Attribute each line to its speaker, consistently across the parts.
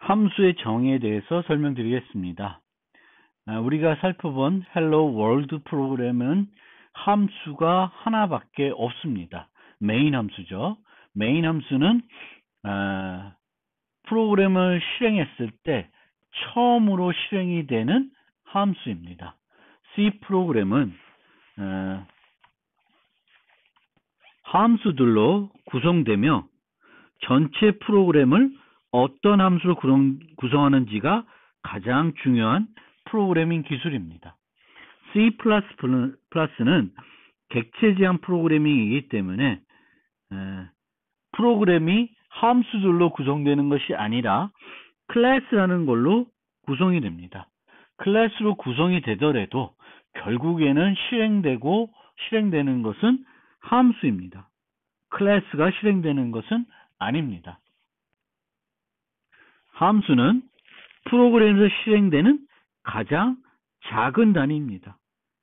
Speaker 1: 함수의 정의에 대해서 설명드리겠습니다. 우리가 살펴본 Hello World 프로그램은 함수가 하나밖에 없습니다. 메인 함수죠. 메인 함수는 프로그램을 실행했을 때 처음으로 실행이 되는 함수입니다. C 프로그램은 함수들로 구성되며 전체 프로그램을 어떤 함수로 구성하는지가 가장 중요한 프로그래밍 기술입니다. C++는 객체 제한 프로그래밍이기 때문에 프로그램이 함수들로 구성되는 것이 아니라 클래스라는 걸로 구성이 됩니다. 클래스로 구성이 되더라도 결국에는 실행되는 것은 함수입니다. 클래스가 실행되는 것은 아닙니다. 함수는 프로그램에서 실행되는 가장 작은 단위입니다.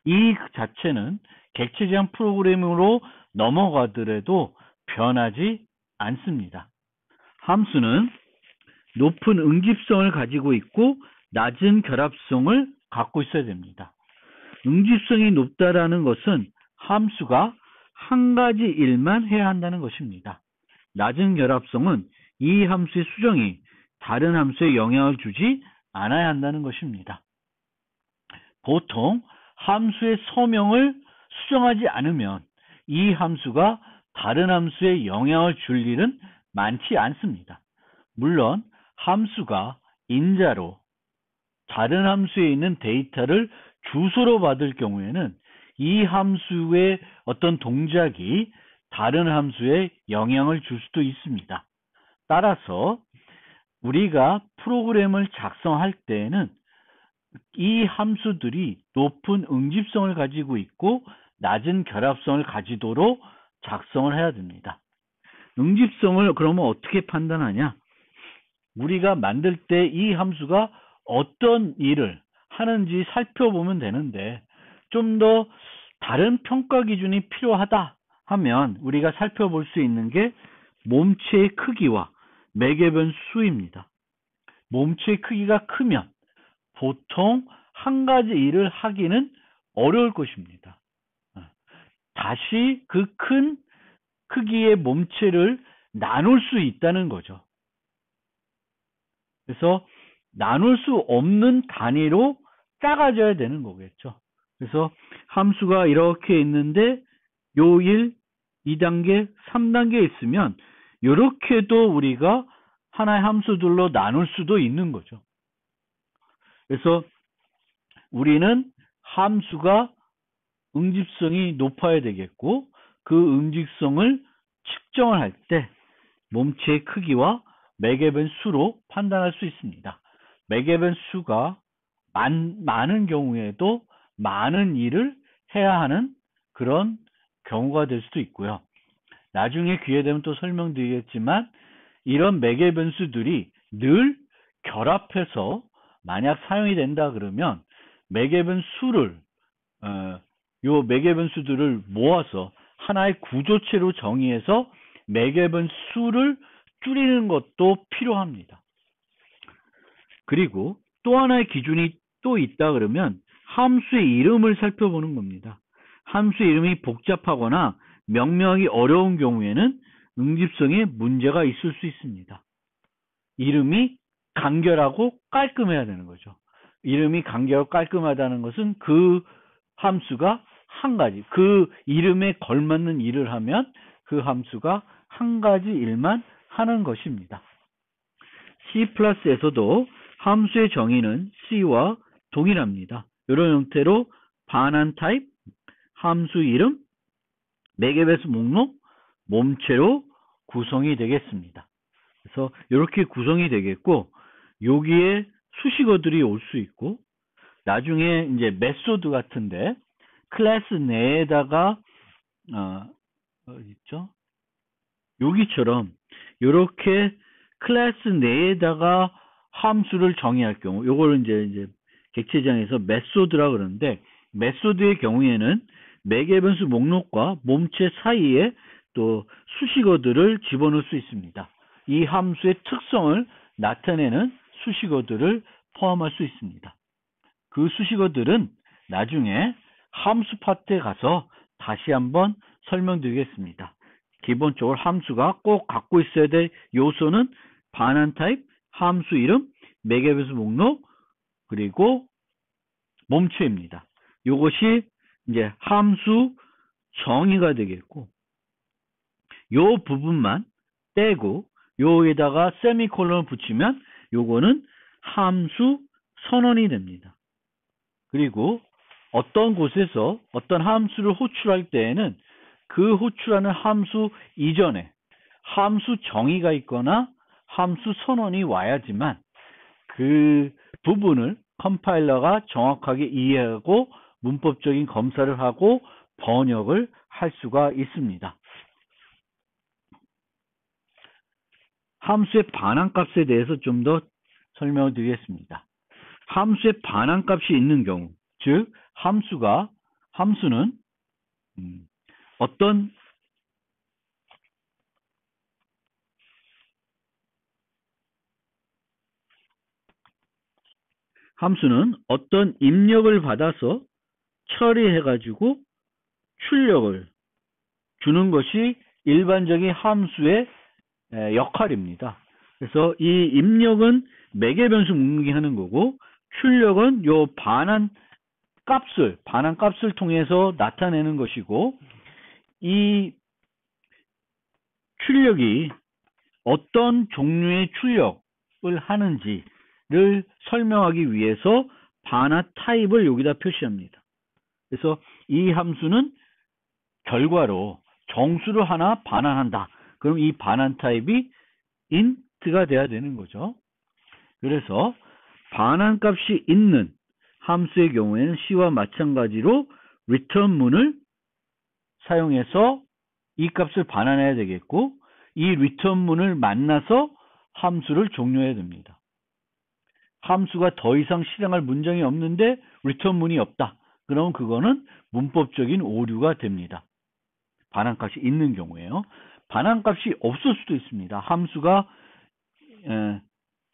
Speaker 1: 이 자체는 객체 제한 프로그램으로 넘어가더라도 변하지 않습니다. 함수는 높은 응집성을 가지고 있고 낮은 결합성을 갖고 있어야 됩니다. 응집성이 높다라는 것은 함수가 한 가지 일만 해야 한다는 것입니다. 낮은 결합성은 이 함수의 수정이 다른 함수에 영향을 주지 않아야 한다는 것입니다. 보통 함수의 서명을 수정하지 않으면 이 함수가 다른 함수에 영향을 줄 일은 많지 않습니다. 물론 함수가 인자로 다른 함수에 있는 데이터를 주소로 받을 경우에는 이 함수의 어떤 동작이 다른 함수에 영향을 줄 수도 있습니다. 따라서 우리가 프로그램을 작성할 때에는 이 함수들이 높은 응집성을 가지고 있고 낮은 결합성을 가지도록 작성을 해야 됩니다. 응집성을 그러면 어떻게 판단하냐? 우리가 만들 때 이 함수가 어떤 일을 하는지 살펴보면 되는데 좀 더 다른 평가 기준이 필요하다 하면 우리가 살펴볼 수 있는 게 몸체의 크기와 매개변 수입니다. 몸체의 크기가 크면 보통 한 가지 일을 하기는 어려울 것입니다. 다시 그 큰 크기의 몸체를 나눌 수 있다는 거죠. 그래서 나눌 수 없는 단위로 작아져야 되는 거겠죠. 그래서 함수가 이렇게 있는데 요 1, 2단계, 3단계 있으면 이렇게도 우리가 하나의 함수들로 나눌 수도 있는 거죠. 그래서 우리는 함수가 응집성이 높아야 되겠고 그 응집성을 측정을 할 때 몸체의 크기와 매개변 수로 판단할 수 있습니다. 매개변 수가 많은 경우에도 많은 일을 해야 하는 그런 경우가 될 수도 있고요. 나중에 기회 되면 또 설명드리겠지만 이런 매개변수들이 늘 결합해서 만약 사용이 된다 그러면 매개변수를 요 매개변수들을 모아서 하나의 구조체로 정의해서 매개변수를 줄이는 것도 필요합니다. 그리고 또 하나의 기준이 또 있다 그러면 함수의 이름을 살펴보는 겁니다. 함수의 이름이 복잡하거나 명명하기 어려운 경우에는 응집성에 문제가 있을 수 있습니다. 이름이 간결하고 깔끔해야 되는 거죠. 이름이 간결하고 깔끔하다는 것은 그 함수가 한 가지, 그 이름에 걸맞는 일을 하면 그 함수가 한 가지 일만 하는 것입니다. C++에서도 함수의 정의는 C와 동일합니다. 이런 형태로 반환 타입, 함수 이름, 매개변수 목록, 몸체로 구성이 되겠습니다. 그래서 이렇게 구성이 되겠고 여기에 수식어들이 올 수 있고 나중에 이제 메소드 같은데 클래스 내에다가 어디 있죠? 여기처럼 이렇게 클래스 내에다가 함수를 정의할 경우 요거를 이제 객체장에서 메소드라 그러는데 메소드의 경우에는 매개변수 목록과 몸체 사이에 또 수식어들을 집어넣을 수 있습니다. 이 함수의 특성을 나타내는 수식어들을 포함할 수 있습니다. 그 수식어들은 나중에 함수 파트에 가서 다시 한번 설명드리겠습니다. 기본적으로 함수가 꼭 갖고 있어야 될 요소는 반환 타입, 함수 이름, 매개변수 목록, 그리고 몸체입니다. 이것이 이제 함수 정의가 되겠고, 요 부분만 떼고 요에다가 세미콜론을 붙이면 요거는 함수 선언이 됩니다. 그리고 어떤 곳에서 어떤 함수를 호출할 때에는 그 호출하는 함수 이전에 함수 정의가 있거나 함수 선언이 와야지만 그 부분을 컴파일러가 정확하게 이해하고 문법적인 검사를 하고 번역을 할 수가 있습니다. 함수의 반환값에 대해서 좀 더 설명을 드리겠습니다. 함수의 반환값이 있는 경우, 즉 함수는 어떤 입력을 받아서 처리해가지고 출력을 주는 것이 일반적인 함수의 역할입니다. 그래서 이 입력은 매개변수 목록이 하는 거고, 출력은 요 반환 값을 통해서 나타내는 것이고, 이 출력이 어떤 종류의 출력을 하는지를 설명하기 위해서 반환 타입을 여기다 표시합니다. 그래서 이 함수는 결과로 정수를 하나 반환한다. 그럼 이 반환 타입이 int가 돼야 되는 거죠. 그래서 반환값이 있는 함수의 경우에는 C와 마찬가지로 return문을 사용해서 이 값을 반환해야 되겠고, 이 return문을 만나서 함수를 종료해야 됩니다. 함수가 더 이상 실행할 문장이 없는데 return문이 없다. 그럼 그거는 문법적인 오류가 됩니다. 반환값이 있는 경우에요. 반환값이 없을 수도 있습니다. 함수가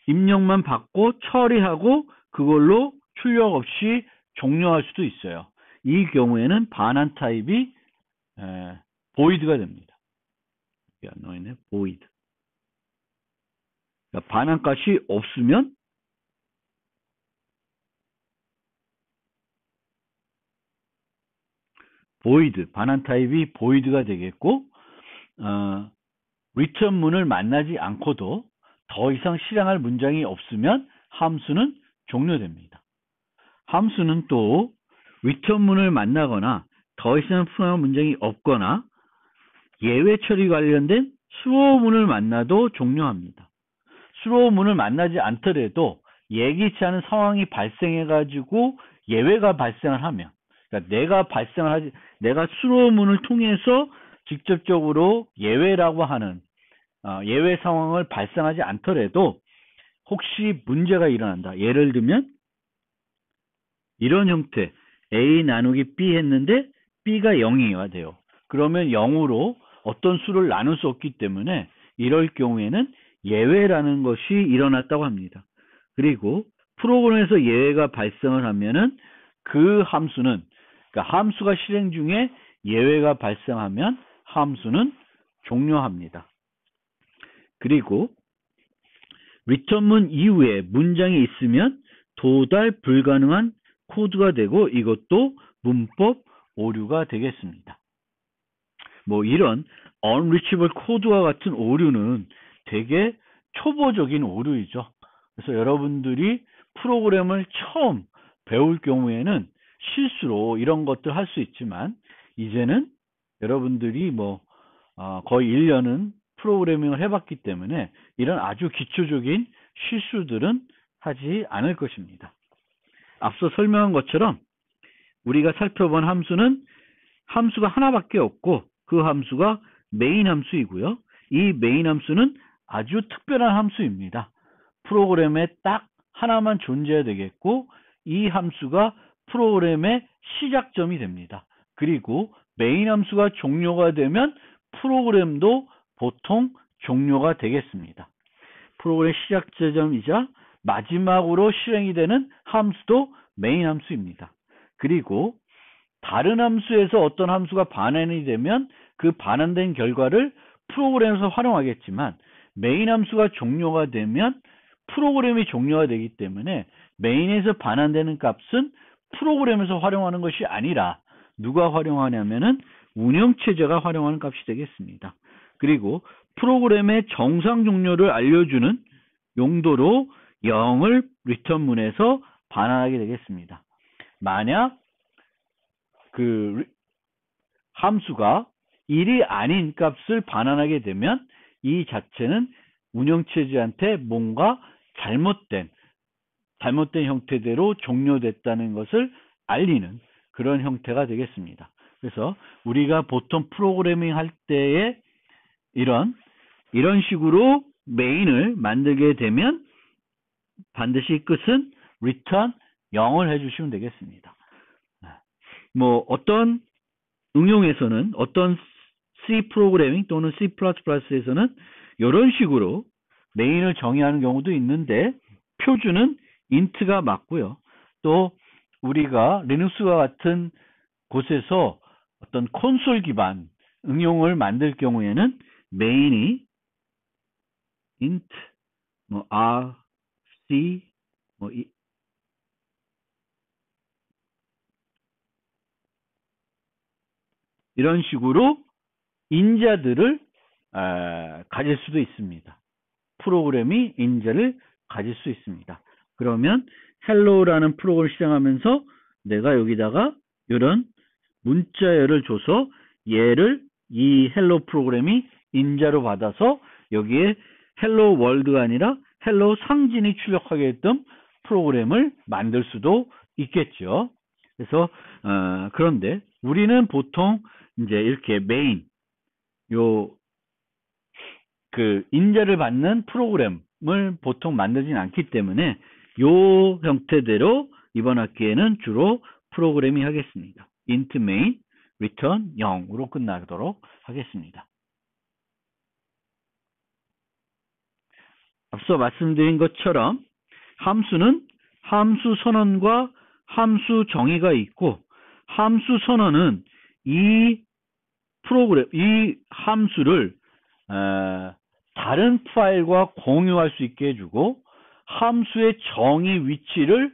Speaker 1: 입력만 받고 처리하고 그걸로 출력 없이 종료할 수도 있어요. 이 경우에는 반환 타입이 void가 됩니다. void. 그러니까 반환값이 없으면 void, 반환 타입이 void가 되겠고, return문을 만나지 않고도 더 이상 실행할 문장이 없으면 함수는 종료됩니다. 함수는 또 return문을 만나거나 더 이상 실행할 문장이 없거나 예외 처리 관련된 수로문을 만나도 종료합니다. 수로문을 만나지 않더라도 예기치 않은 상황이 발생해가지고 예외가 발생을 하면, 그러니까 내가 수로문을 통해서 직접적으로 예외라고 하는 예외 상황을 발생하지 않더라도 혹시 문제가 일어난다. 예를 들면 이런 형태 A 나누기 B 했는데 B가 0이 돼요. 그러면 0으로 어떤 수를 나눌 수 없기 때문에 이럴 경우에는 예외라는 것이 일어났다고 합니다. 그리고 프로그램에서 예외가 발생을 하면은 그 함수는, 그러니까 함수가 실행 중에 예외가 발생하면 함수는 종료합니다. 그리고 return문 이후에 문장이 있으면 도달 불가능한 코드가 되고 이것도 문법 오류가 되겠습니다. 뭐 이런 unreachable 코드와 같은 오류는 되게 초보적인 오류이죠. 그래서 여러분들이 프로그램을 처음 배울 경우에는 실수로 이런 것들 할 수 있지만, 이제는 여러분들이 거의 1년은 프로그래밍을 해봤기 때문에 이런 아주 기초적인 실수들은 하지 않을 것입니다. 앞서 설명한 것처럼 우리가 살펴본 함수가 하나밖에 없고 그 함수가 메인 함수이고요. 이 메인 함수는 아주 특별한 함수입니다. 프로그램에 딱 하나만 존재해야 되겠고, 이 함수가 프로그램의 시작점이 됩니다. 그리고 메인 함수가 종료가 되면 프로그램도 보통 종료가 되겠습니다. 프로그램 시작 지점이자 마지막으로 실행이 되는 함수도 메인 함수입니다. 그리고 다른 함수에서 어떤 함수가 반환이 되면 그 반환된 결과를 프로그램에서 활용하겠지만 메인 함수가 종료가 되면 프로그램이 종료가 되기 때문에 메인에서 반환되는 값은 프로그램에서 활용하는 것이 아니라 누가 활용하냐면은 운영체제가 활용하는 값이 되겠습니다. 그리고 프로그램의 정상 종료를 알려주는 용도로 0을 리턴문에서 반환하게 되겠습니다. 만약 그 함수가 1이 아닌 값을 반환하게 되면 이 자체는 운영체제한테 뭔가 잘못된 형태대로 종료됐다는 것을 알리는 그런 형태가 되겠습니다. 그래서 우리가 보통 프로그래밍 할 때에 이런 식으로 메인을 만들게 되면 반드시 끝은 return 0을 해주시면 되겠습니다. 뭐 어떤 응용에서는 어떤 C 프로그래밍 또는 C++에서는 이런 식으로 메인을 정의하는 경우도 있는데 표준은 int가 맞고요. 또 우리가 리눅스와 같은 곳에서 어떤 콘솔 기반 응용을 만들 경우에는 메인이 int, 뭐 R, C, 뭐 이런 식으로 인자들을 가질 수도 있습니다. 프로그램이 인자를 가질 수 있습니다. 그러면 hello라는 프로그램을 실행하면서 내가 여기다가 이런 문자열을 줘서 얘를 이 hello 프로그램이 인자로 받아서 여기에 hello world가 아니라 hello 상진이 출력하게 했던 프로그램을 만들 수도 있겠죠. 그래서 그런데 우리는 보통 이제 이렇게 메인 그 인자를 받는 프로그램을 보통 만들진 않기 때문에 요 형태대로 이번 학기에는 주로 프로그래밍 하겠습니다. int main return 0으로 끝나도록 하겠습니다. 앞서 말씀드린 것처럼 함수는 함수 선언과 함수 정의가 있고 함수 선언은 이 함수를 다른 파일과 공유할 수 있게 해주고 함수의 정의 위치를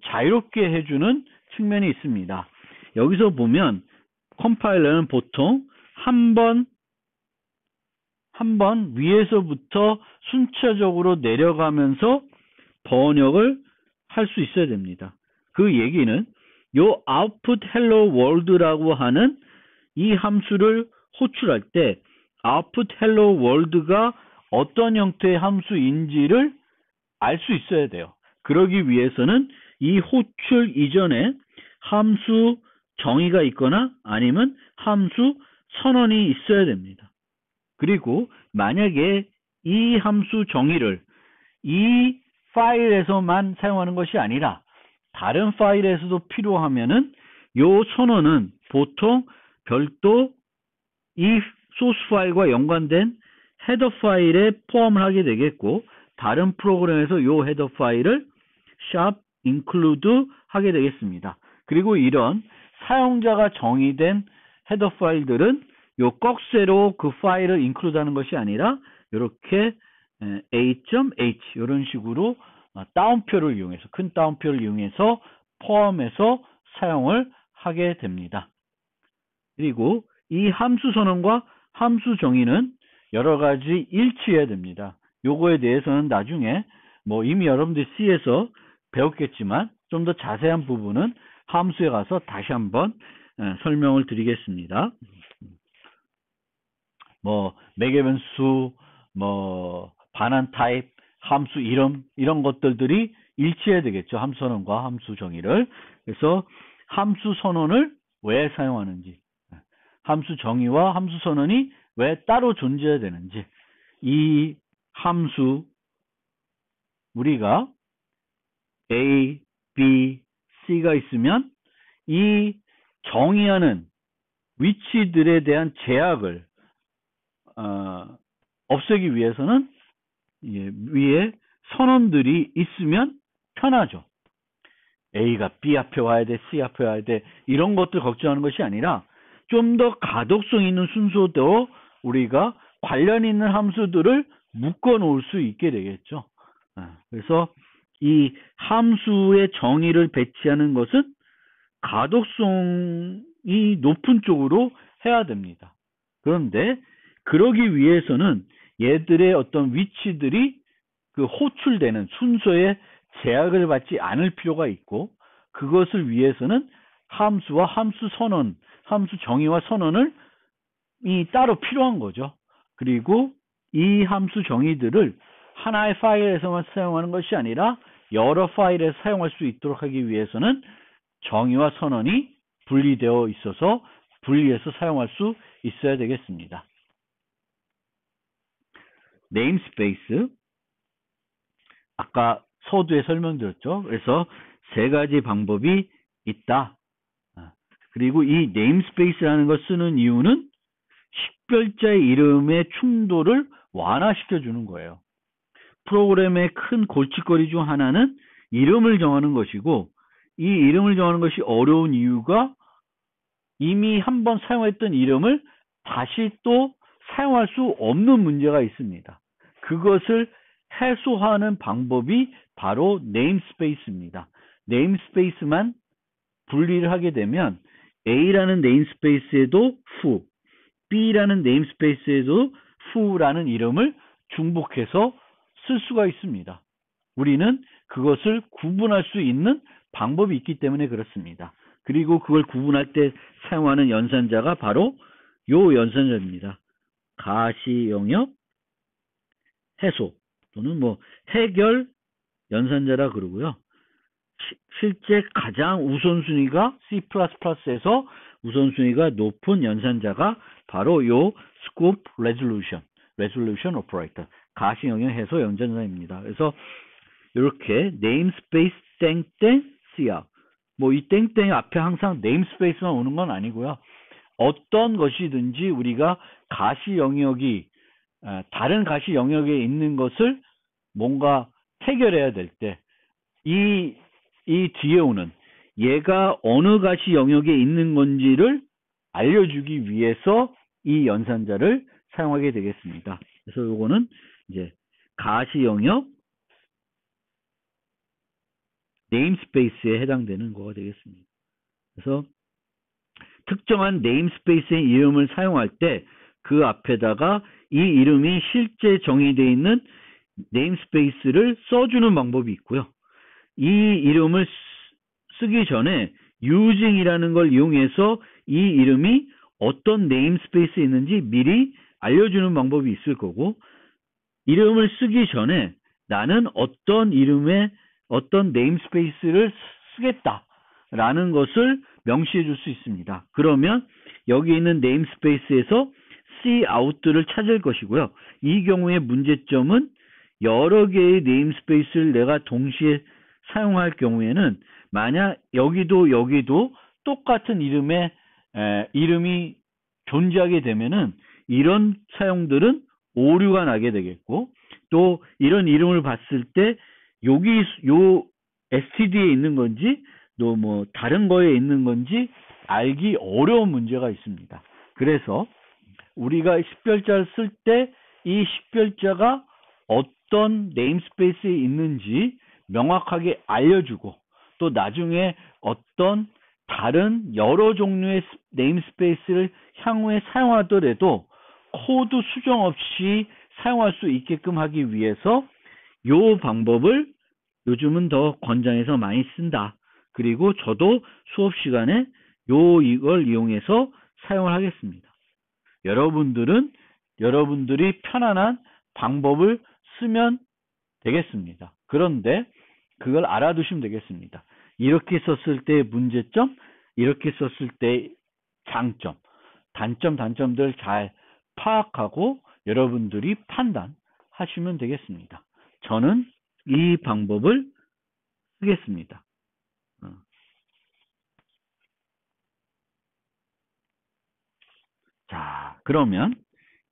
Speaker 1: 자유롭게 해주는 측면이 있습니다. 여기서 보면 컴파일러는 보통 한 번 위에서부터 순차적으로 내려가면서 번역을 할 수 있어야 됩니다. 그 얘기는 요 output hello world라고 하는 이 함수를 호출할 때 output hello world가 어떤 형태의 함수인지를 알 수 있어야 돼요. 그러기 위해서는 이 호출 이전에 함수 정의가 있거나 아니면 함수 선언이 있어야 됩니다. 그리고 만약에 이 함수 정의를 이 파일에서만 사용하는 것이 아니라 다른 파일에서도 필요하면은 요 선언은 보통 별도 이 소스 파일과 연관된 헤더 파일에 포함을 하게 되겠고 다른 프로그램에서 요 헤더 파일을 sharp include 하게 되겠습니다. 그리고 이런 사용자가 정의된 헤더 파일들은 요 꺽쇠로 그 파일을 include 하는 것이 아니라 이렇게 a.h 이런 식으로 따옴표를 이용해서 큰 따옴표를 이용해서 포함해서 사용을 하게 됩니다. 그리고 이 함수 선언과 함수 정의는 여러 가지 일치해야 됩니다. 요거에 대해서는 나중에 뭐 이미 여러분들 C에서 배웠겠지만 좀 더 자세한 부분은 함수에 가서 다시 한번 설명을 드리겠습니다. 뭐 매개 변수, 뭐 반환 타입, 함수 이름 이런 것들이 일치해야 되겠죠. 함수 선언과 함수 정의를. 그래서 함수 선언을 왜 사용하는지, 함수 정의와 함수 선언이 왜 따로 존재해야 되는지, 이 함수 우리가 A, B, C가 있으면 이 정의하는 위치들에 대한 제약을 없애기 위해서는 위에 선언들이 있으면 편하죠. A가 B 앞에 와야 돼, C 앞에 와야 돼, 이런 것들 걱정하는 것이 아니라 좀 더 가독성 있는 순서대로 우리가 관련 있는 함수들을 묶어 놓을 수 있게 되겠죠. 그래서 이 함수의 정의를 배치하는 것은 가독성이 높은 쪽으로 해야 됩니다. 그런데 그러기 위해서는 얘들의 어떤 위치들이 그 호출되는 순서에 제약을 받지 않을 필요가 있고, 그것을 위해서는 함수와 함수 선언, 함수 정의와 선언을 따로 필요한 거죠. 그리고 이 함수 정의들을 하나의 파일에서만 사용하는 것이 아니라 여러 파일에서 사용할 수 있도록 하기 위해서는 정의와 선언이 분리되어 있어서 분리해서 사용할 수 있어야 되겠습니다. 네임스페이스, 아까 서두에 설명드렸죠. 그래서 세 가지 방법이 있다. 그리고 이 네임스페이스라는 걸 쓰는 이유는 식별자의 이름의 충돌을 완화시켜 주는 거예요. 프로그램의 큰 골칫거리 중 하나는 이름을 정하는 것이고, 이 이름을 정하는 것이 어려운 이유가 이미 한번 사용했던 이름을 다시 또 사용할 수 없는 문제가 있습니다. 그것을 해소하는 방법이 바로 네임스페이스입니다. 네임스페이스만 분리를 하게 되면 A라는 네임스페이스에도 foo, B라는 네임스페이스에도 foo라는 이름을 중복해서 쓸 수가 있습니다. 우리는 그것을 구분할 수 있는 방법이 있기 때문에 그렇습니다. 그리고 그걸 구분할 때 사용하는 연산자가 바로 요 연산자입니다. 가시 영역 해소 또는 뭐 해결 연산자라 그러고요. 실제 가장 우선순위가 C++에서 우선순위가 높은 연산자가 바로 요 scope resolution operator, 가시 영역 해소 연산자입니다. 그래서 이렇게 namespace 땡땡 CR, 뭐 이 땡땡 앞에 항상 namespace만 오는 건 아니고요. 어떤 것이든지 우리가 가시 영역이 다른 가시 영역에 있는 것을 뭔가 해결해야 될 때 이 뒤에 오는 얘가 어느 가시 영역에 있는 건지를 알려주기 위해서 이 연산자를 사용하게 되겠습니다. 그래서 요거는 이제 가시 영역 네임스페이스에 해당되는 거가 되겠습니다. 그래서 특정한 네임스페이스의 이름을 사용할 때 그 앞에다가 이 이름이 실제 정의되어 있는 네임스페이스를 써주는 방법이 있고요. 이 이름을 쓰기 전에 using이라는 걸 이용해서 이 이름이 어떤 네임스페이스에 있는지 미리 알려주는 방법이 있을 거고, 이름을 쓰기 전에 나는 어떤 이름의 어떤 네임스페이스를 쓰겠다라는 것을 명시해 줄 수 있습니다. 그러면 여기 있는 네임스페이스에서 cout를 찾을 것이고요. 이 경우의 문제점은 여러 개의 네임스페이스를 내가 동시에 사용할 경우에는 만약 여기도 똑같은 이름이 존재하게 되면은 이런 사용들은 오류가 나게 되겠고, 또 이런 이름을 봤을 때 여기 요 std에 있는 건지 또 뭐 다른 거에 있는 건지 알기 어려운 문제가 있습니다. 그래서 우리가 식별자를 쓸 때 이 식별자가 어떤 네임스페이스에 있는지 명확하게 알려주고, 또 나중에 어떤 다른 여러 종류의 네임스페이스를 향후에 사용하더라도 코드 수정 없이 사용할 수 있게끔 하기 위해서 이 방법을 요즘은 더 권장해서 많이 쓴다. 그리고 저도 수업 시간에 이걸 이용해서 사용을 하겠습니다. 여러분들이 편안한 방법을 쓰면 되겠습니다. 그런데 그걸 알아두시면 되겠습니다. 이렇게 썼을 때 문제점, 이렇게 썼을 때 장점, 단점들 잘 파악하고 여러분들이 판단하시면 되겠습니다. 저는 이 방법을 쓰겠습니다. 자, 그러면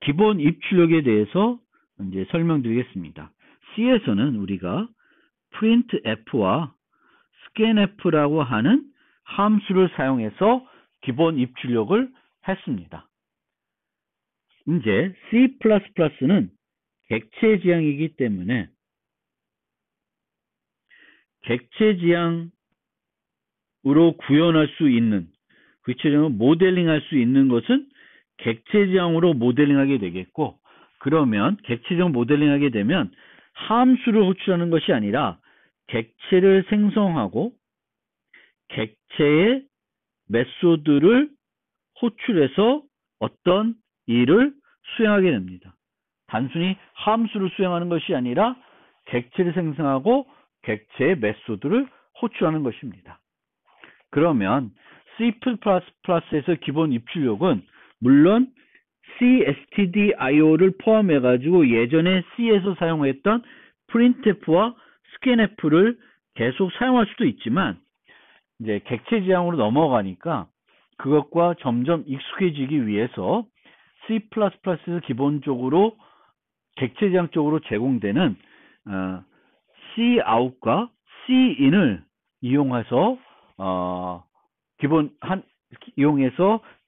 Speaker 1: 기본 입출력에 대해서 이제 설명드리겠습니다. C에서는 우리가 printf와 scanf라고 하는 함수를 사용해서 기본 입출력을 했습니다. 이제 C++는 객체 지향이기 때문에 객체 지향으로 구현할 수 있는, 객체지향으로 모델링할 수 있는 것은 객체 지향으로 모델링하게 되겠고, 그러면 객체지향 모델링하게 되면 함수를 호출하는 것이 아니라 객체를 생성하고 객체의 메소드를 호출해서 어떤 일을 수행하게 됩니다. 단순히 함수를 수행하는 것이 아니라 객체를 생성하고 객체의 메소드를 호출하는 것입니다. 그러면 C++에서 기본 입출력은 물론 cstdio를 포함해가지고 예전에 C에서 사용했던 printf와 scanf를 계속 사용할 수도 있지만 이제 객체 지향으로 넘어가니까 그것과 점점 익숙해지기 위해서 C++에서 기본적으로 객체 지향적으로 제공되는 cout과 cin을 이용해서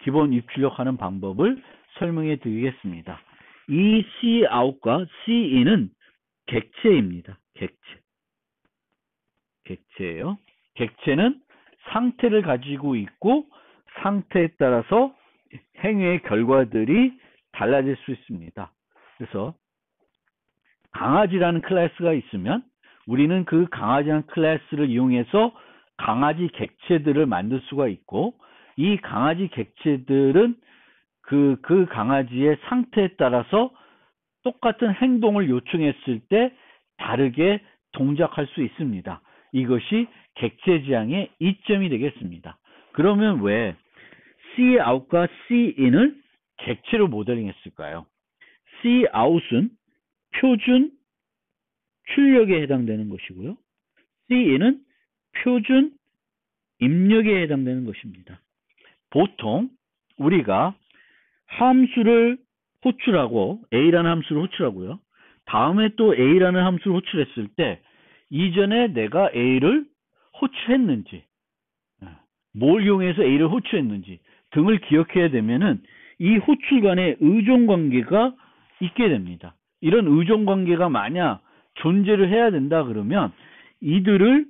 Speaker 1: 기본 입출력하는 방법을 설명해 드리겠습니다. 이 cout과 cin은 객체입니다. 객체예요. 객체는 상태를 가지고 있고 상태에 따라서 행위의 결과들이 달라질 수 있습니다. 그래서 강아지라는 클래스가 있으면 우리는 그 강아지라는 클래스를 이용해서 강아지 객체들을 만들 수가 있고, 이 강아지 객체들은 그 강아지의 상태에 따라서 똑같은 행동을 요청했을 때 다르게 동작할 수 있습니다. 이것이 객체 지향의 이점이 되겠습니다. 그러면 왜 cout과 cin을 객체로 모델링 했을까요? cout은 표준 출력에 해당되는 것이고요. cin은 표준 입력에 해당되는 것입니다. 보통 우리가 함수를 호출하고 A라는 함수를 호출하고요. 다음에 또 A라는 함수를 호출했을 때 이전에 내가 A를 호출했는지, 뭘 이용해서 A를 호출했는지 등을 기억해야 되면은 이 호출 간의 의존 관계가 있게 됩니다. 이런 의존 관계가 만약 존재를 해야 된다 그러면 이들을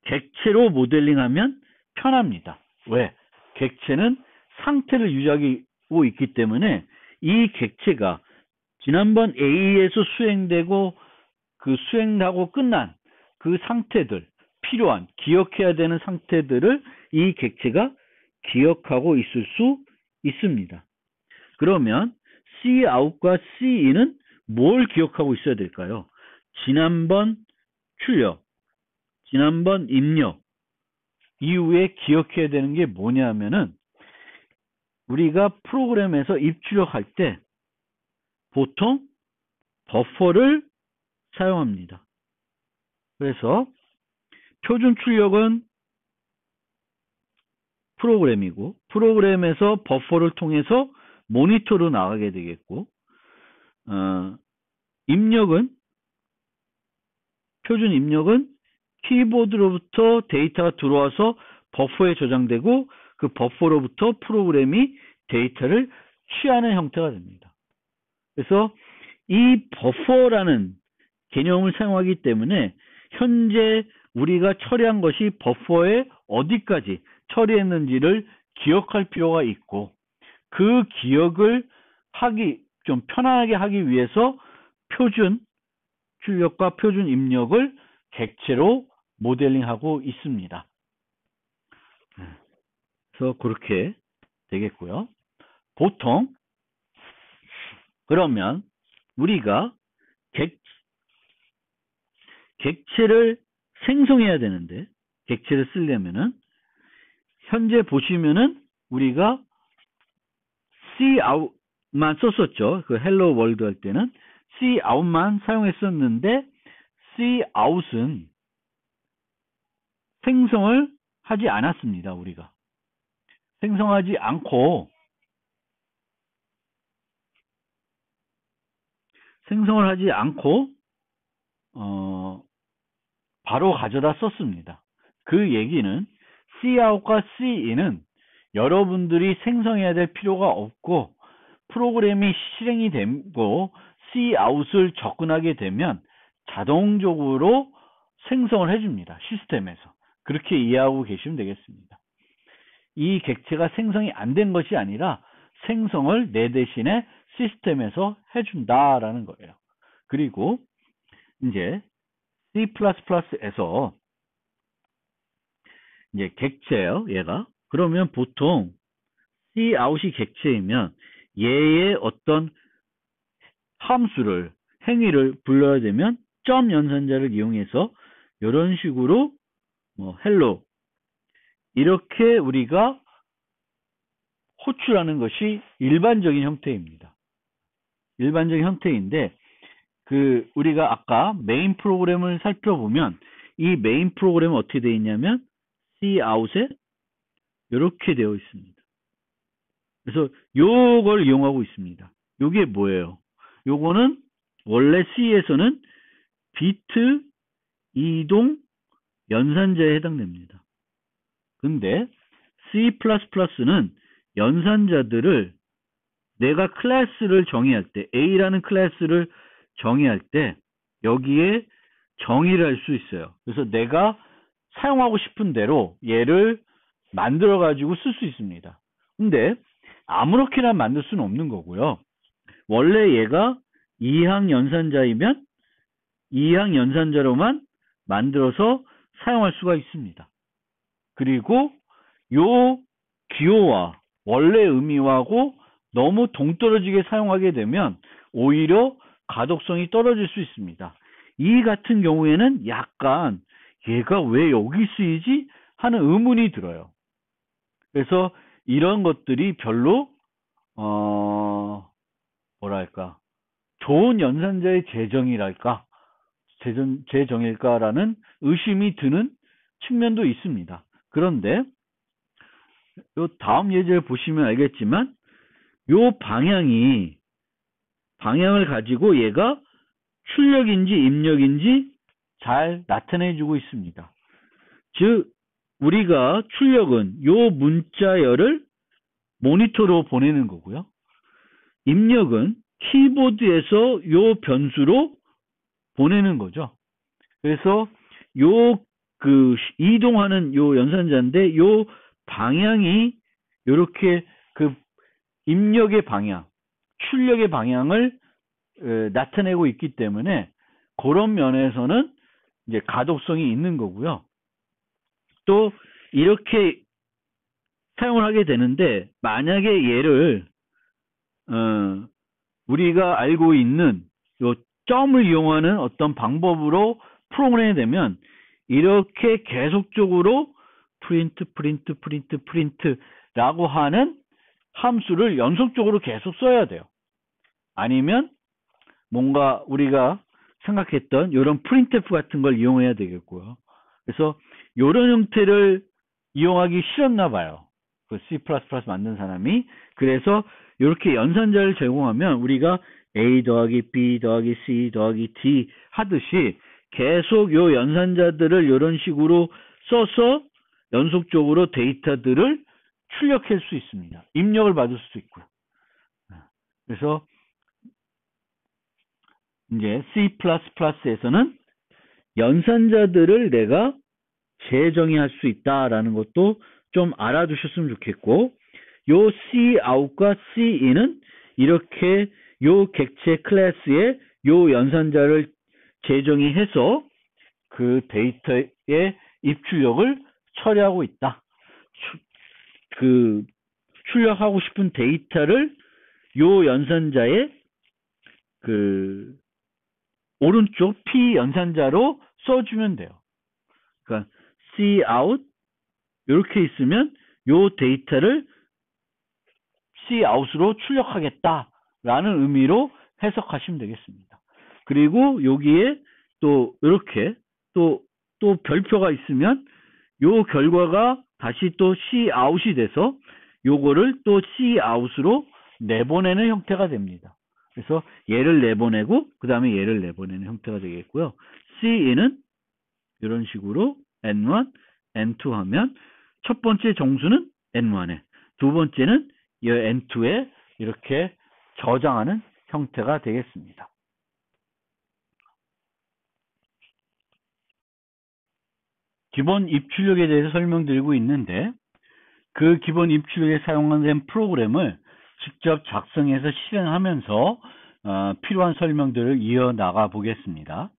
Speaker 1: 객체로 모델링하면 편합니다. 왜? 객체는 상태를 유지하고 있기 때문에 이 객체가 지난번 A에서 수행되고 그 수행하고 끝난 그 상태들, 필요한 기억해야 되는 상태들을 이 객체가 기억하고 있을 수 있습니다. 그러면 cout과 cin은 뭘 기억하고 있어야 될까요? 지난번 출력, 지난번 입력 이후에 기억해야 되는 게 뭐냐면은 우리가 프로그램에서 입출력할 때 보통 버퍼를 사용합니다. 그래서 표준 출력은 프로그램이고 프로그램에서 버퍼를 통해서 모니터로 나가게 되겠고, 입력은 표준 입력은 키보드로부터 데이터가 들어와서 버퍼에 저장되고 그 버퍼로부터 프로그램이 데이터를 취하는 형태가 됩니다. 그래서 이 버퍼라는 개념을 사용하기 때문에 현재 우리가 처리한 것이 버퍼에 어디까지 처리했는지를 기억할 필요가 있고, 그 기억을 좀 편안하게 하기 위해서 표준 출력과 표준 입력을 객체로 모델링하고 있습니다. 그래서 그렇게 되겠고요. 보통 그러면 우리가 객체를 생성해야 되는데, 객체를 쓰려면은 현재 보시면은 우리가 cout만 썼었죠. 그 헬로 월드 할 때는 cout만 사용했었는데 cout은 생성을 하지 않았습니다. 우리가 생성을 하지 않고 바로 가져다 썼습니다. 그 얘기는 cout과 cin은 여러분들이 생성해야 될 필요가 없고 프로그램이 실행이 되고 cout을 접근하게 되면 자동적으로 생성을 해줍니다. 시스템에서. 그렇게 이해하고 계시면 되겠습니다. 이 객체가 생성이 안 된 것이 아니라 생성을 내 대신에 시스템에서 해준다라는 거예요. 그리고 이제 C++에서 이제 객체예요, 얘가. 그러면 보통 cout이 객체이면 얘의 어떤 함수를, 행위를 불러야 되면 점 연산자를 이용해서 이런 식으로 hello 이렇게 우리가 호출하는 것이 일반적인 형태입니다. 일반적인 형태인데 우리가 아까 메인 프로그램을 살펴보면 이 메인 프로그램은 어떻게 되어 있냐면 cout에 이렇게 되어 있습니다. 그래서 요걸 이용하고 있습니다. 요게 뭐예요? 요거는 원래 C에서는 비트 이동 연산자에 해당됩니다. 근데 C++는 연산자들을 내가 클래스를 정의할 때 A라는 클래스를 정의할 때 여기에 정의를 할 수 있어요. 그래서 내가 사용하고 싶은 대로 얘를 만들어 가지고 쓸 수 있습니다. 근데 아무렇게나 만들 수는 없는 거고요. 원래 얘가 2항 연산자이면 2항 연산자로만 만들어서 사용할 수가 있습니다. 그리고 요 기호와 원래 의미하고 너무 동떨어지게 사용하게 되면 오히려 가독성이 떨어질 수 있습니다. 이 같은 경우에는 약간 얘가 왜 여기 쓰이지? 하는 의문이 들어요. 그래서 이런 것들이 별로 뭐랄까 좋은 연산자의 재정일까라는 의심이 드는 측면도 있습니다. 그런데 요 다음 예제를 보시면 알겠지만 요 방향을 가지고 얘가 출력인지 입력인지 잘 나타내주고 있습니다. 즉 우리가 출력은 요 문자열을 모니터로 보내는 거고요. 입력은 키보드에서 요 변수로 보내는 거죠. 그래서 요 이동하는 요 연산자인데 요 방향이 요렇게 입력의 방향, 출력의 방향을 나타내고 있기 때문에 그런 면에서는 이제 가독성이 있는 거고요. 또 이렇게 사용을 하게 되는데 만약에 얘를 우리가 알고 있는 요 점을 이용하는 어떤 방법으로 프로그램이 되면 이렇게 계속적으로 프린트라고 하는 함수를 연속적으로 계속 써야 돼요. 아니면 뭔가 우리가 생각했던 이런 printf 같은 걸 이용해야 되겠고요. 그래서 이런 형태를 이용하기 싫었나 봐요. 그 C++ 만든 사람이. 그래서 이렇게 연산자를 제공하면 우리가 A 더하기 B 더하기 C 더하기 D 하듯이 계속 요 연산자들을 이런 식으로 써서 연속적으로 데이터들을 출력할 수 있습니다. 입력을 받을 수도 있고요. 그래서 이제 C++에서는 연산자들을 내가 재정의할 수 있다라는 것도 좀 알아두셨으면 좋겠고, 요 cout과 cin은 이렇게 요 객체 클래스에 요 연산자를 재정의해서 그 데이터의 입출력을 처리하고 있다. 출력하고 싶은 데이터를 요 연산자의 오른쪽 P 연산자로 써주면 돼요. 그러니까 cout 이렇게 있으면 요 데이터를 cout으로 출력하겠다라는 의미로 해석하시면 되겠습니다. 그리고 여기에 또 이렇게 또 별표가 있으면 요 결과가 다시 또 cout이 돼서 요거를 또 cout으로 내보내는 형태가 됩니다. 그래서 얘를 내보내고 그 다음에 얘를 내보내는 형태가 되겠고요. Cin은 이런 식으로 N1, N2 하면 첫 번째 정수는 N1에, 두 번째는 이 N2에 이렇게 저장하는 형태가 되겠습니다. 기본 입출력에 대해서 설명드리고 있는데 그 기본 입출력에 사용된 프로그램을 직접 작성해서 실행하면서 필요한 설명들을 이어나가 보겠습니다.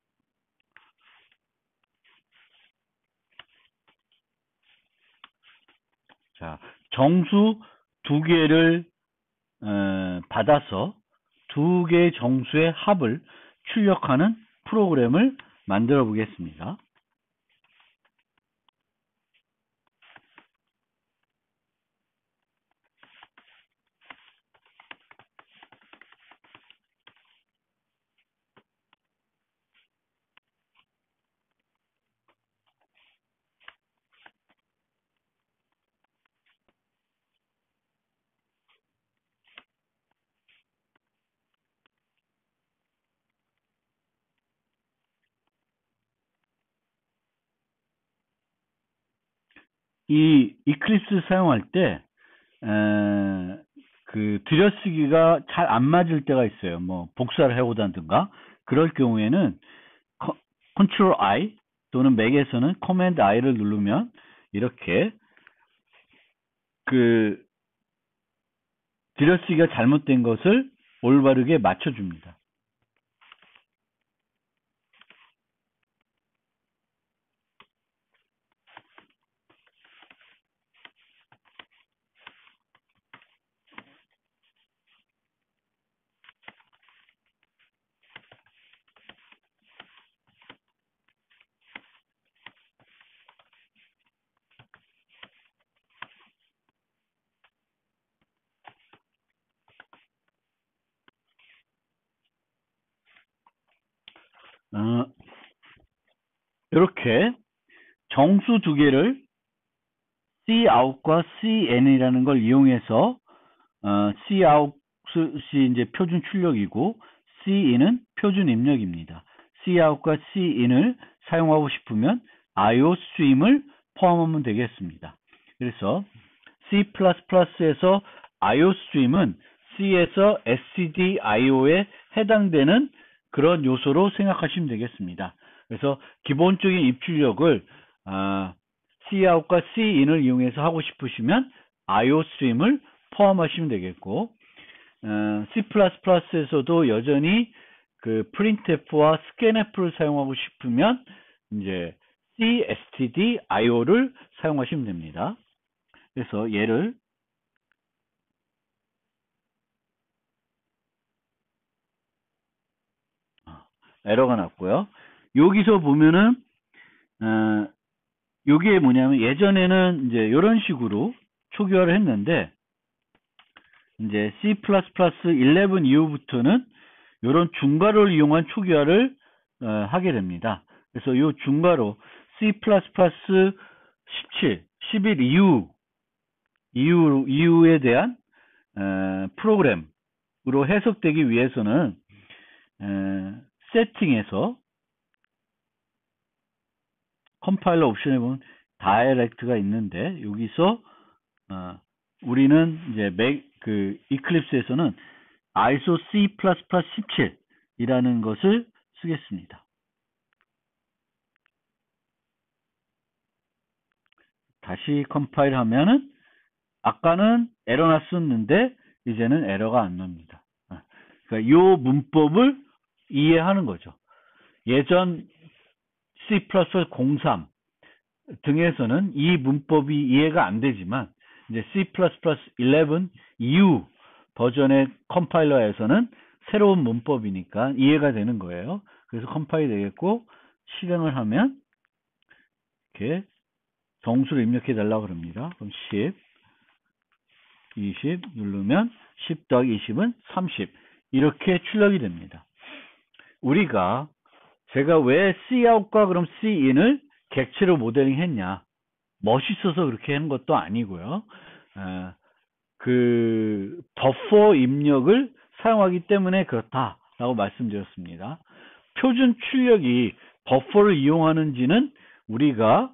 Speaker 1: 자, 정수 두 개를 받아서 두 개의 정수의 합을 출력하는 프로그램을 만들어 보겠습니다. 이 이클립스 사용할 때 그 들여쓰기가 잘 안 맞을 때가 있어요. 뭐 복사를 해오다든가 그럴 경우에는 컨트롤 I 또는 맥에서는 커맨드 I를 누르면 이렇게 그 들여쓰기가 잘못된 것을 올바르게 맞춰줍니다. 이렇게 정수 두 개를 Cout과 Cin이라는 걸 이용해서 Cout이 이제 표준 출력이고 Cin은 표준 입력입니다. Cout과 Cin을 사용하고 싶으면 IOStream을 포함하면 되겠습니다. 그래서 C++에서 IOStream은 C에서 stdio에 해당되는 그런 요소로 생각하시면 되겠습니다. 그래서 기본적인 입출력을 Cout과 Cin을 이용해서 하고 싶으시면 IOStream을 포함하시면 되겠고 C++에서도 여전히 그 printf와 scanf를 사용하고 싶으면 이제 cstdio를 사용하시면 됩니다. 그래서 얘를 에러가 났고요. 여기서 보면은 요게 뭐냐면 예전에는 이제 이런 식으로 초기화를 했는데 이제 C++11 이후부터는 이런 중괄호를 이용한 초기화를 하게 됩니다. 그래서 이 중괄호 C++ 17, 11 이후에 대한 프로그램으로 해석되기 위해서는 세팅에서 컴파일러 옵션에 보면 다이렉트가 있는데 여기서 우리는 이제 그 이클립스에서는 ISO C++ 17이라는 것을 쓰겠습니다. 다시 컴파일 하면은 아까는 에러 났었는데 이제는 에러가 안 납니다. 그러니까 이 문법을 이해하는 거죠. 예전 C++03 등에서는 이 문법이 이해가 안 되지만 이제 C++11 이후 버전의 컴파일러에서는 새로운 문법이니까 이해가 되는 거예요. 그래서 컴파일 되겠고 실행을 하면 이렇게 정수를 입력해 달라고 그럽니다. 그럼 10, 20 누르면 10 더하기 20은 30 이렇게 출력이 됩니다. 우리가 제가 왜 Cout과 그럼 Cin을 객체로 모델링 했냐, 멋있어서 그렇게 하는 것도 아니고요. 그 버퍼 입력을 사용하기 때문에 그렇다라고 말씀드렸습니다. 표준 출력이 버퍼를 이용하는지는 우리가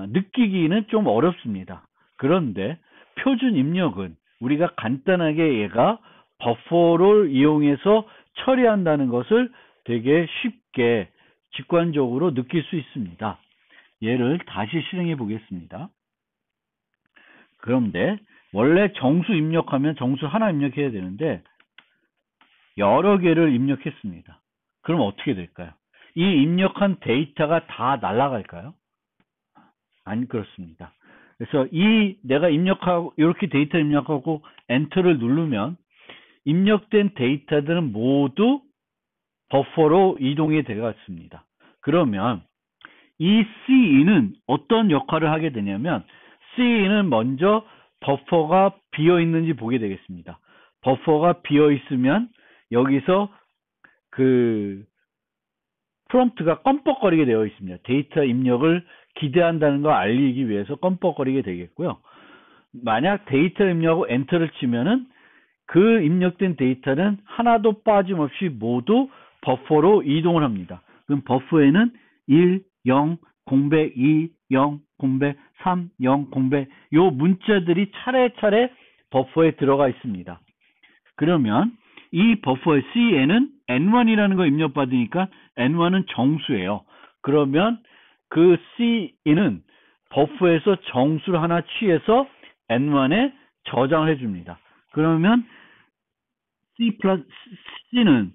Speaker 1: 느끼기는 좀 어렵습니다. 그런데 표준 입력은 우리가 간단하게 얘가 버퍼를 이용해서 처리한다는 것을 되게 쉽게 직관적으로 느낄 수 있습니다. 얘를 다시 실행해 보겠습니다. 그런데 원래 정수 입력하면 정수 하나 입력해야 되는데 여러 개를 입력했습니다. 그럼 어떻게 될까요? 이 입력한 데이터가 다 날아갈까요? 안 그렇습니다. 그래서 내가 입력하고 이렇게 데이터 입력하고 엔터를 누르면 입력된 데이터들은 모두 버퍼로 이동이 되었습니다. 그러면 이 C는 어떤 역할을 하게 되냐면 C는 먼저 버퍼가 비어 있는지 보게 되겠습니다. 버퍼가 비어 있으면 여기서 그 프롬프트가 껌뻑거리게 되어 있습니다. 데이터 입력을 기대한다는 걸 알리기 위해서 껌뻑거리게 되겠고요. 만약 데이터 입력하고 엔터를 치면은 그 입력된 데이터는 하나도 빠짐없이 모두 버퍼로 이동을 합니다. 그럼 버퍼에는 1, 0, 공백, 2, 0, 공백, 3, 0, 공백 요 문자들이 차례차례 버퍼에 들어가 있습니다. 그러면 이 버퍼의 C에는 N1이라는 거 입력받으니까 N1은 정수예요. 그러면 그 C는 버퍼에서 정수를 하나 취해서 N1에 저장을 해줍니다. 그러면 C는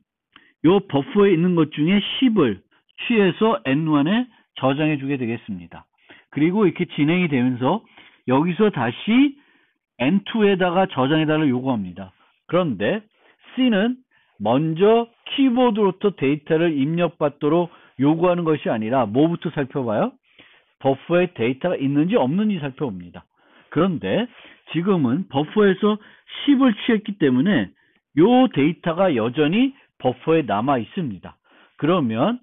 Speaker 1: 요 버퍼에 있는 것 중에 10을 취해서 N1에 저장해 주게 되겠습니다. 그리고 이렇게 진행이 되면서 여기서 다시 N2에다가 저장해달라고 요구합니다. 그런데 C는 먼저 키보드로부터 데이터를 입력받도록 요구하는 것이 아니라 뭐부터 살펴봐요? 버퍼에 데이터가 있는지 없는지 살펴봅니다. 그런데 지금은 버퍼에서 10을 취했기 때문에 요 데이터가 여전히 버퍼에 남아 있습니다. 그러면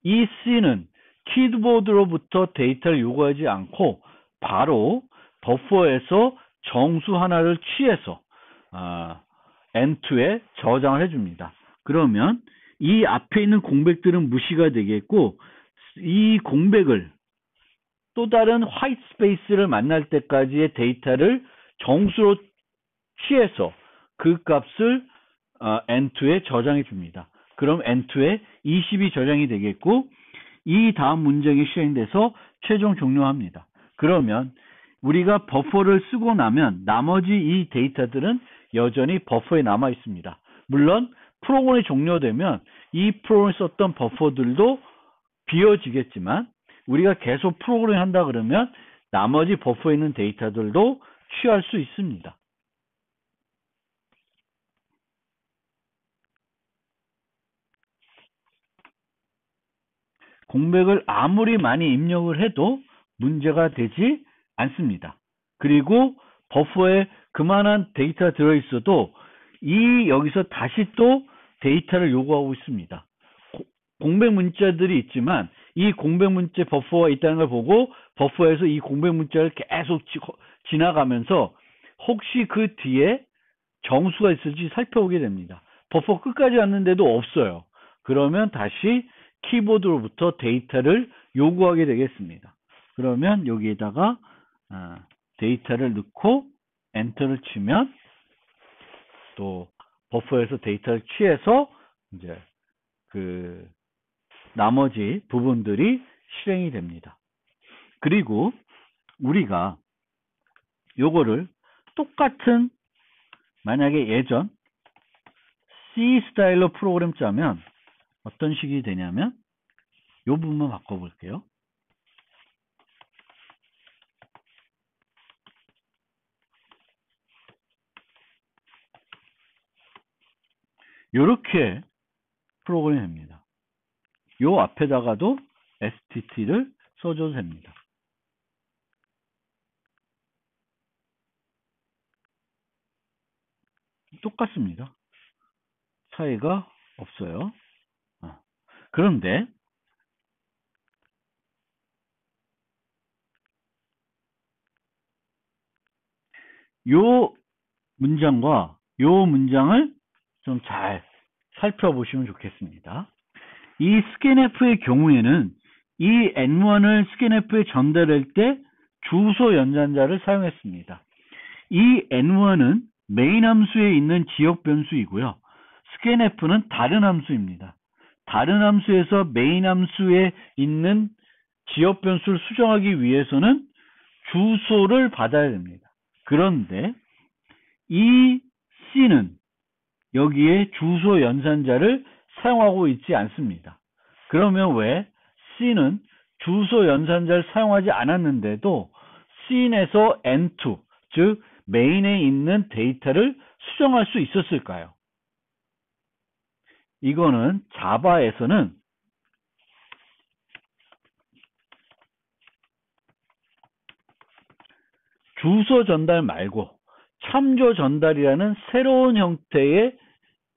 Speaker 1: 이 C는 키보드로부터 데이터를 요구하지 않고 바로 버퍼에서 정수 하나를 취해서 N2에 저장을 해줍니다. 그러면 이 앞에 있는 공백들은 무시가 되겠고 이 공백을 또 다른 화이트 스페이스를 만날 때까지의 데이터를 정수로 취해서 그 값을 N2에 저장해 줍니다. 그럼 N2에 20이 저장이 되겠고 이 다음 문장이 실행돼서 최종 종료합니다. 그러면 우리가 버퍼를 쓰고 나면 나머지 이 데이터들은 여전히 버퍼에 남아 있습니다. 물론 프로그램이 종료되면 이 프로그램에 썼던 버퍼들도 비워지겠지만 우리가 계속 프로그램을 한다 그러면 나머지 버퍼에 있는 데이터들도 취할 수 있습니다. 공백을 아무리 많이 입력을 해도 문제가 되지 않습니다. 그리고 버퍼에 그만한 데이터가 들어있어도 여기서 다시 또 데이터를 요구하고 있습니다. 공백 문자들이 있지만 이 공백 문자 버퍼가 있다는 걸 보고 버퍼에서 이 공백 문자를 계속 지나가면서 혹시 그 뒤에 정수가 있을지 살펴보게 됩니다. 버퍼 끝까지 왔는데도 없어요. 그러면 다시 키보드로부터 데이터를 요구하게 되겠습니다. 그러면 여기에다가 데이터를 넣고 엔터를 치면 또 버퍼에서 데이터를 취해서 이제 그 나머지 부분들이 실행이 됩니다. 그리고 우리가 요거를 똑같은 만약에 예전 C 스타일로 프로그램 짜면 어떤 식이 되냐면 이 부분만 바꿔볼게요. 이렇게 프로그램이 됩니다. 요 앞에다가도 STT를 써줘도 됩니다. 똑같습니다. 차이가 없어요. 그런데 요 문장과 요 문장을 좀 잘 살펴보시면 좋겠습니다. 이 스캔F의 경우에는 이 N1을 스캔F에 전달할 때 주소 연산자를 사용했습니다. 이 N1은 메인 함수에 있는 지역 변수이고요. 스캔F는 다른 함수입니다. 다른 함수에서 메인 함수에 있는 지역 변수를 수정하기 위해서는 주소를 받아야 됩니다. 그런데 이 C는 여기에 주소 연산자를 사용하고 있지 않습니다. 그러면 왜 C는 주소 연산자를 사용하지 않았는데도 C인에서 N2, 즉 메인에 있는 데이터를 수정할 수 있었을까요? 이거는 자바에서는 주소 전달 말고 참조 전달이라는 새로운 형태의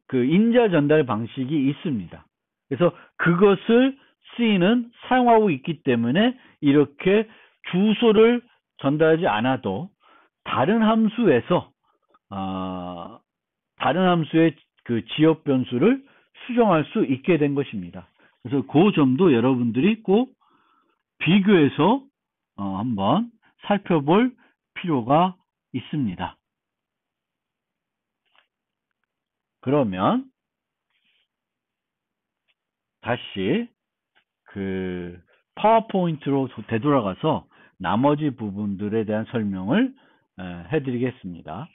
Speaker 1: 그 인자 전달 방식이 있습니다. 그래서 그것을 C는 사용하고 있기 때문에 이렇게 주소를 전달하지 않아도 다른 함수에서 다른 함수의 그 지역 변수를 수정할 수 있게 된 것입니다. 그래서 그 점도 여러분들이 꼭 비교해서 한번 살펴볼 필요가 있습니다. 그러면 다시 그 파워포인트로 되돌아가서 나머지 부분들에 대한 설명을 해드리겠습니다.